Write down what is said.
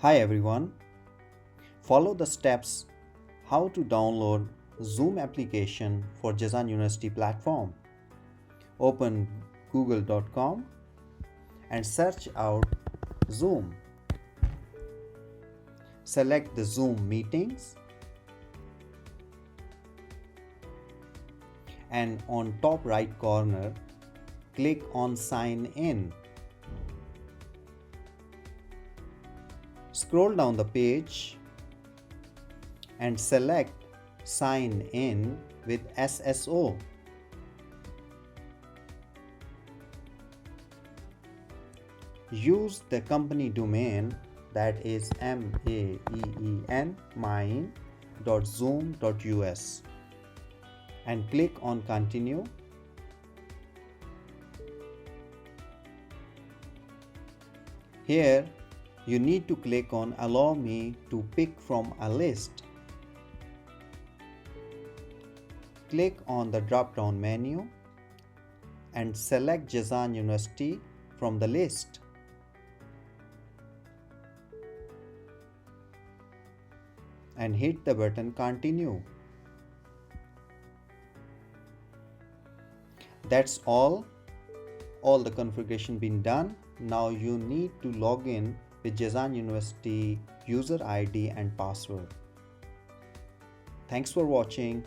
Hi everyone. Follow the steps how to download Zoom application for Jazan University platform. Open google.com and search out Zoom. Select the Zoom meetings and on top right corner click on sign in. Scroll down the page and select sign in with SSO. Use the company domain, that is maeen.zoom.us, and click on continue. Here you need to click on allow me to pick from a list. Click on the drop down menu and select Jazan University from the list. And hit the button continue. That's all the configuration been done. Now you need to log in with Jazan University user ID and password. Thanks for watching.